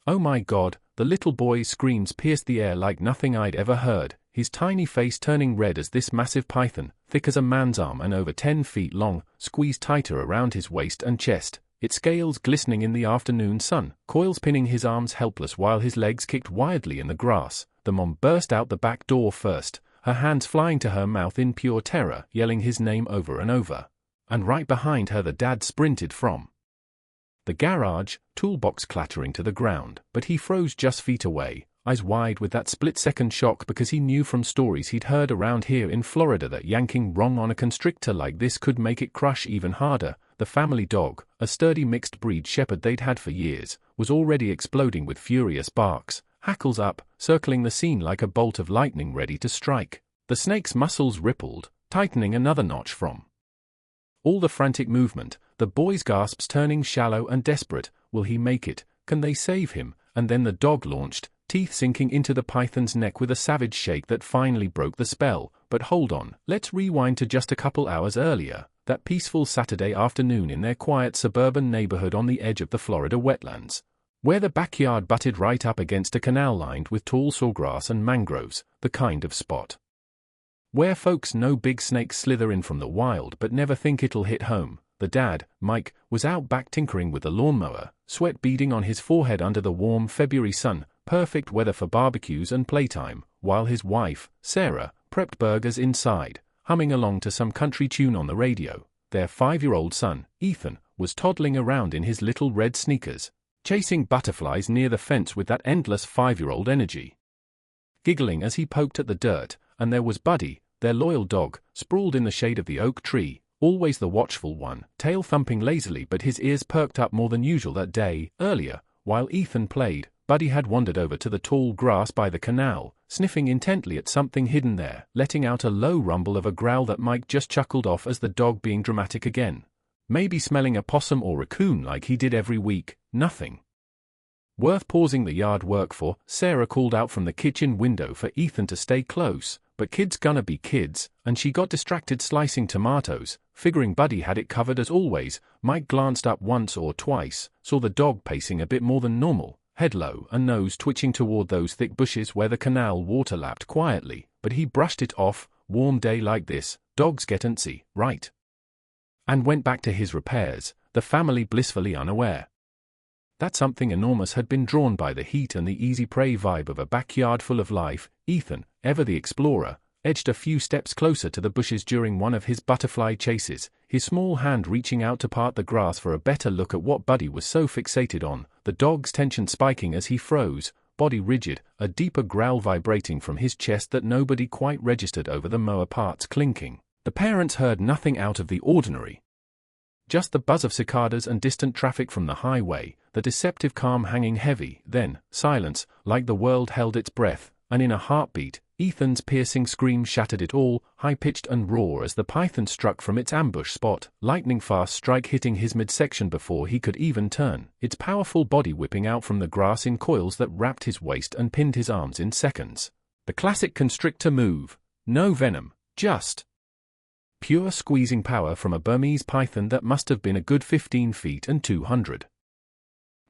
Oh my God, the little boy's screams pierced the air like nothing I'd ever heard, his tiny face turning red as this massive python, thick as a man's arm and over 10 feet long, squeezed tighter around his waist and chest, its scales glistening in the afternoon sun, coils pinning his arms helpless while his legs kicked wildly in the grass. The mom burst out the back door first, her hands flying to her mouth in pure terror, yelling his name over and over. And right behind her the dad sprinted from the garage, toolbox clattering to the ground, but he froze just feet away, eyes wide with that split-second shock because he knew from stories he'd heard around here in Florida that yanking wrong on a constrictor like this could make it crush even harder. The family dog, a sturdy mixed-breed shepherd they'd had for years, was already exploding with furious barks, hackles up, circling the scene like a bolt of lightning ready to strike. The snake's muscles rippled, tightening another notch from all the frantic movement, the boy's gasps turning shallow and desperate. Will he make it? Can they save him? And then the dog launched, teeth sinking into the python's neck with a savage shake that finally broke the spell. But hold on, let's rewind to just a couple hours earlier, that peaceful Saturday afternoon in their quiet suburban neighborhood on the edge of the Florida wetlands, where the backyard butted right up against a canal lined with tall sawgrass and mangroves, the kind of spot where folks know big snakes slither in from the wild but never think it'll hit home. The dad, Mike, was out back tinkering with the lawnmower, sweat beading on his forehead under the warm February sun, perfect weather for barbecues and playtime, while his wife, Sarah, prepped burgers inside, humming along to some country tune on the radio. Their 5-year-old son, Ethan, was toddling around in his little red sneakers, chasing butterflies near the fence with that endless 5-year-old energy, giggling as he poked at the dirt. And there was Buddy, their loyal dog, sprawled in the shade of the oak tree, always the watchful one, tail thumping lazily but his ears perked up more than usual that day. Earlier, while Ethan played, Buddy had wandered over to the tall grass by the canal, sniffing intently at something hidden there, letting out a low rumble of a growl that Mike just chuckled off as the dog being dramatic again. Maybe smelling a possum or raccoon like he did every week. Nothing worth pausing the yard work for. Sarah called out from the kitchen window for Ethan to stay close, but kids gonna be kids, and she got distracted slicing tomatoes, figuring Buddy had it covered as always. Mike glanced up once or twice, saw the dog pacing a bit more than normal, head low and nose twitching toward those thick bushes where the canal water lapped quietly, but he brushed it off. Warm day like this, dogs get antsy, right? And went back to his repairs, the family blissfully unaware that something enormous had been drawn by the heat and the easy prey vibe of a backyard full of life. Ethan, ever the explorer, edged a few steps closer to the bushes during one of his butterfly chases, his small hand reaching out to part the grass for a better look at what Buddy was so fixated on, the dog's tension spiking as he froze, body rigid, a deeper growl vibrating from his chest that nobody quite registered over the mower parts clinking. The parents heard nothing out of the ordinary. Just the buzz of cicadas and distant traffic from the highway, the deceptive calm hanging heavy, then, silence, like the world held its breath, and in a heartbeat, Ethan's piercing scream shattered it all, high-pitched and raw as the python struck from its ambush spot, lightning-fast strike hitting his midsection before he could even turn, its powerful body whipping out from the grass in coils that wrapped his waist and pinned his arms in seconds. The classic constrictor move. No venom, just pure squeezing power from a Burmese python that must have been a good 15 feet and 200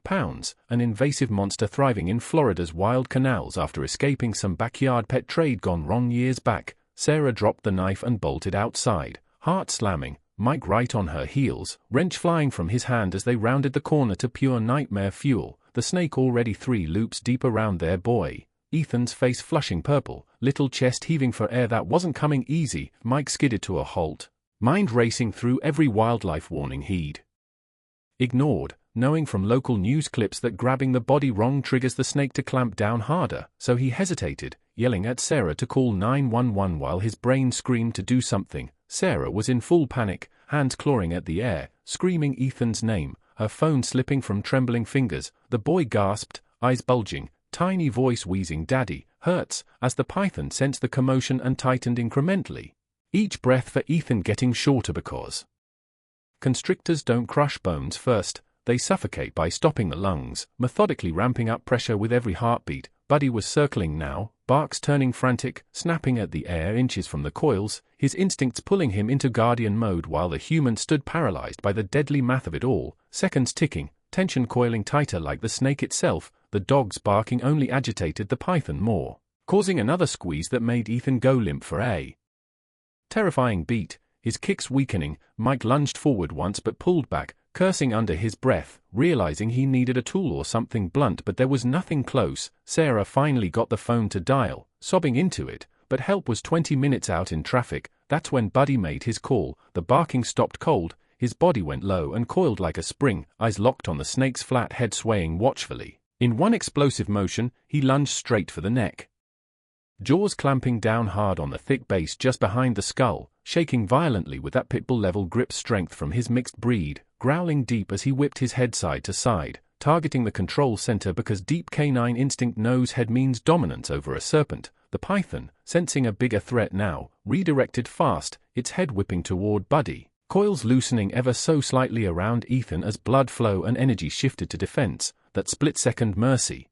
pounds, an invasive monster thriving in Florida's wild canals after escaping some backyard pet trade gone wrong years back. Sarah dropped the knife and bolted outside, heart slamming, Mike right on her heels, wrench flying from his hand as they rounded the corner to pure nightmare fuel, the snake already 3 loops deep around their boy. Ethan's face flushing purple, little chest heaving for air that wasn't coming easy. Mike skidded to a halt, mind racing through every wildlife warning he'd ignored, knowing from local news clips that grabbing the body wrong triggers the snake to clamp down harder, so he hesitated, yelling at Sarah to call 911 while his brain screamed to do something. Sarah was in full panic, hands clawing at the air, screaming Ethan's name, her phone slipping from trembling fingers. The boy gasped, eyes bulging, tiny voice wheezing "Daddy, hurts," as the python sensed the commotion and tightened incrementally. Each breath for Ethan getting shorter because constrictors don't crush bones first, they suffocate by stopping the lungs, methodically ramping up pressure with every heartbeat. Buddy was circling now, barks turning frantic, snapping at the air inches from the coils, his instincts pulling him into guardian mode while the human stood paralyzed by the deadly math of it all, seconds ticking, tension coiling tighter like the snake itself. the dog's barking only agitated the python more, causing another squeeze that made Ethan go limp for a terrifying beat. His kicks weakening, Mike lunged forward once but pulled back, cursing under his breath, realizing he needed a tool or something blunt, but there was nothing close. Sarah finally got the phone to dial, sobbing into it, but help was 20 minutes out in traffic. That's when Buddy made his call. The barking stopped cold, his body went low and coiled like a spring, eyes locked on the snake's flat head swaying watchfully. In one explosive motion, he lunged straight for the neck, jaws clamping down hard on the thick base just behind the skull, shaking violently with that pitbull-level grip strength from his mixed breed, growling deep as he whipped his head side to side, targeting the control center because deep canine instinct knows head means dominance over a serpent. The python, sensing a bigger threat now, redirected fast, its head whipping toward Buddy, coils loosening ever so slightly around Ethan as blood flow and energy shifted to defense, that split-second mercy.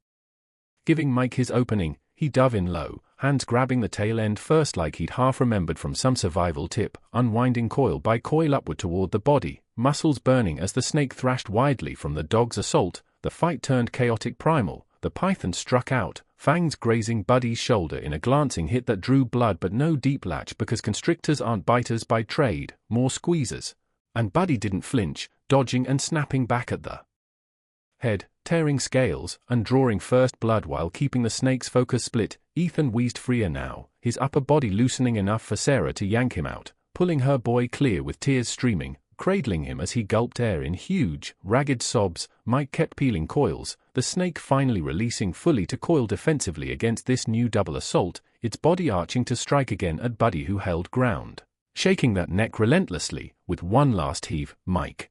Giving Mike his opening, he dove in low, hands grabbing the tail end first like he'd half-remembered from some survival tip, unwinding coil by coil upward toward the body, muscles burning as the snake thrashed widely from the dog's assault. The fight turned chaotic primal. The python struck out, fangs grazing Buddy's shoulder in a glancing hit that drew blood but no deep latch because constrictors aren't biters by trade, more squeezers. And Buddy didn't flinch, dodging and snapping back at the head, tearing scales, and drawing first blood while keeping the snake's focus split. Ethan wheezed freer now, his upper body loosening enough for Sarah to yank him out, pulling her boy clear with tears streaming, cradling him as he gulped air in huge, ragged sobs. Mike kept peeling coils, the snake finally releasing fully to coil defensively against this new double assault, its body arching to strike again at Buddy who held ground, shaking that neck relentlessly. With one last heave, Mike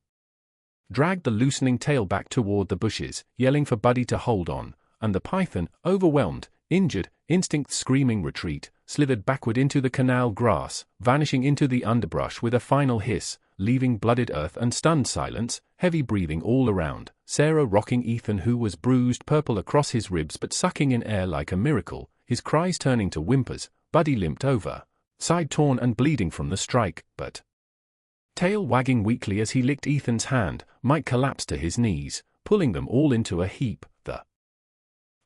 dragged the loosening tail back toward the bushes, yelling for Buddy to hold on, and the python, overwhelmed, injured, instinct screaming retreat, slithered backward into the canal grass, vanishing into the underbrush with a final hiss, leaving blooded earth and stunned silence, heavy breathing all around, Sarah rocking Ethan who was bruised purple across his ribs but sucking in air like a miracle, his cries turning to whimpers. Buddy limped over, side torn and bleeding from the strike, but tail wagging weakly as he licked Ethan's hand. Mike collapsed to his knees, pulling them all into a heap, the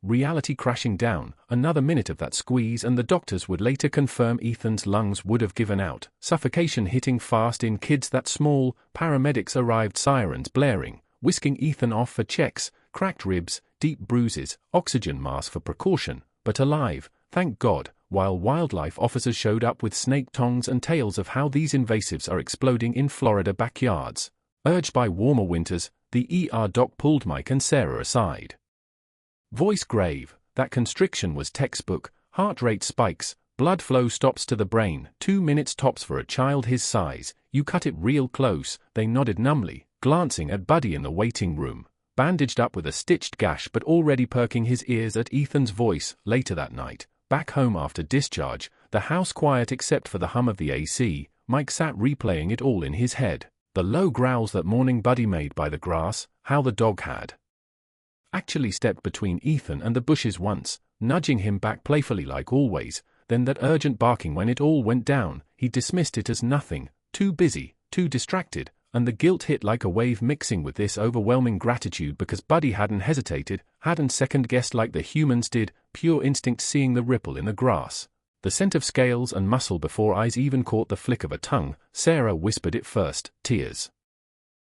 reality crashing down. Another minute of that squeeze and the doctors would later confirm Ethan's lungs would have given out, suffocation hitting fast in kids that small. Paramedics arrived, sirens blaring, whisking Ethan off for checks, cracked ribs, deep bruises, oxygen mask for precaution, but alive, thank God, while wildlife officers showed up with snake tongs and tales of how these invasives are exploding in Florida backyards. Urged by warmer winters, the ER doc pulled Mike and Sarah aside. Voice grave, that constriction was textbook, heart rate spikes, blood flow stops to the brain, 2 minutes tops for a child his size, you cut it real close. They nodded numbly, glancing at Buddy in the waiting room, bandaged up with a stitched gash but already perking his ears at Ethan's voice. Later that night, back home after discharge, the house quiet except for the hum of the AC, Mike sat replaying it all in his head. The low growls that morning Buddy made by the grass, how the dog had actually stepped between Ethan and the bushes once, nudging him back playfully like always, then that urgent barking when it all went down. He dismissed it as nothing, too busy, too distracted, and the guilt hit like a wave mixing with this overwhelming gratitude because Buddy hadn't hesitated, hadn't second-guessed like the humans did, pure instinct seeing the ripple in the grass, the scent of scales and muscle before eyes even caught the flick of a tongue. Sarah whispered it first, tears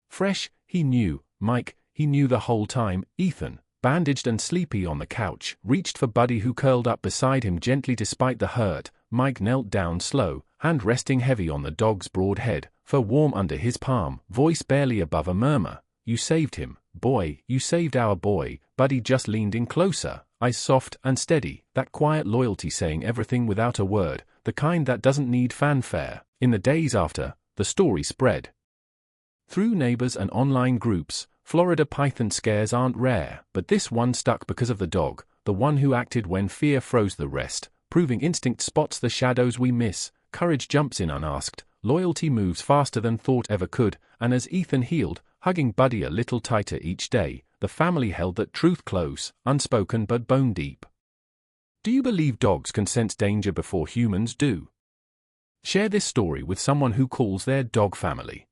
fresh. He knew, Mike, he knew the whole time. Ethan, bandaged and sleepy on the couch, reached for Buddy who curled up beside him gently despite the hurt. Mike knelt down slow, hand resting heavy on the dog's broad head, fur warm under his palm, voice barely above a murmur. You saved him, boy, you saved our boy. Buddy just leaned in closer, eyes soft and steady, that quiet loyalty saying everything without a word, the kind that doesn't need fanfare. In the days after, the story spread through neighbors and online groups. Florida python scares aren't rare, but this one stuck because of the dog, the one who acted when fear froze the rest, proving instinct spots the shadows we miss, courage jumps in unasked, loyalty moves faster than thought ever could, and as Ethan healed, hugging Buddy a little tighter each day, the family held that truth close, unspoken but bone deep. Do you believe dogs can sense danger before humans do? Share this story with someone who calls their dog family.